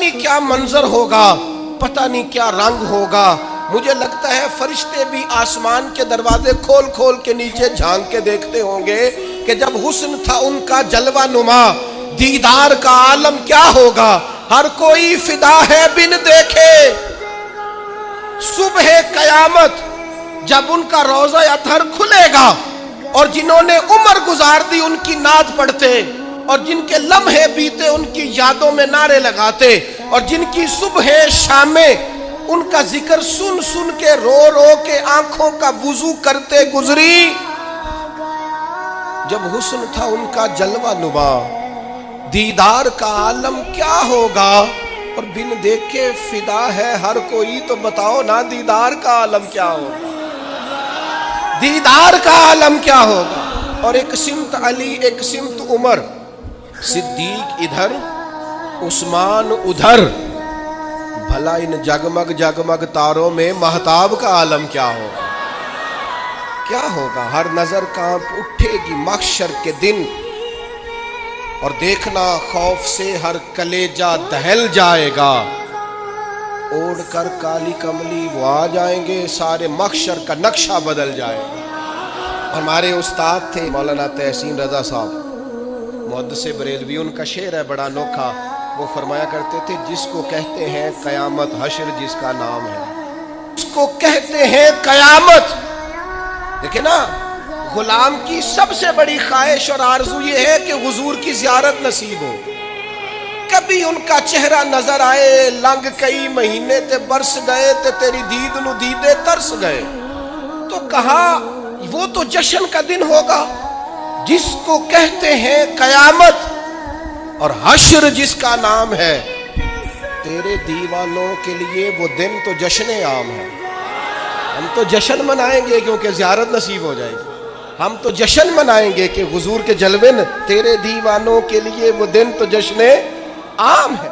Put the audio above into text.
نہیں کیا منظر ہوگا، پتہ نہیں کیا رنگ ہوگا۔ مجھے لگتا ہے فرشتے بھی آسمان کے دروازے کھول کھول کے نیچے جھانک کے دیکھتے ہوں گے کہ جب حسن تھا ان کا جلوہ نما، دیدار کا عالم کیا ہوگا۔ ہر کوئی فدا ہے بن دیکھے صبح قیامت، جب ان کا روضہ اطہر کھلے گا اور جنہوں نے عمر گزار دی ان کی نعت پڑھتے، اور جن کے لمحے بیتے ان کی یادوں میں نعرے لگاتے، اور جن کی صبح شامیں ان کا ذکر سن سن کے رو رو کے آنکھوں کا وضو کرتے گزری، جب حسن تھا ان کا جلوہ نما، دیدار کا عالم کیا ہوگا۔ اور بن دیکھے فدا ہے ہر کوئی، تو بتاؤ نا دیدار کا عالم کیا ہوگا، دیدار کا عالم کیا ہوگا۔ اور ایک سمت علی، ایک سمت عمر، صدیق ادھر عثمان ادھر، بھلا ان جگمگ جگمگ تاروں میں مہتاب کا عالم کیا ہوگا، کیا ہوگا۔ ہر نظر کانپ اٹھے گی محشر کے دن، اور دیکھنا خوف سے ہر کلیجہ دہل جائے گا، اوڑھ کر کالی کملی وہ آ جائیں گے، سارے محشر کا نقشہ بدل جائے گا۔ ہمارے استاد تھے مولانا تحسین رضا صاحب محدث بریلوی، ان کا شعر ہے بڑا انوکھا، وہ فرمایا کرتے تھے جس کو کہتے ہیں قیامت حشر جس کا نام ہے، اس کو کہتے ہیں قیامت۔ دیکھیں نا، غلام کی سب سے بڑی خواہش اور آرزو یہ ہے کہ حضور کی زیارت نصیب ہو، کبھی ان کا چہرہ نظر آئے، لنگ کئی مہینے تے برس گئے تے تیری دید نو دیدے ترس گئے، تو کہا وہ تو جشن کا دن ہوگا جس کو کہتے ہیں قیامت، اور حشر جس کا نام ہے، تیرے دیوانوں کے لیے وہ دن تو جشن عام ہے۔ ہم تو جشن منائیں گے کیونکہ زیارت نصیب ہو جائے گی، ہم تو جشن منائیں گے کہ حضور کے جلوے، تیرے دیوانوں کے لیے وہ دن تو جشن عام ہے۔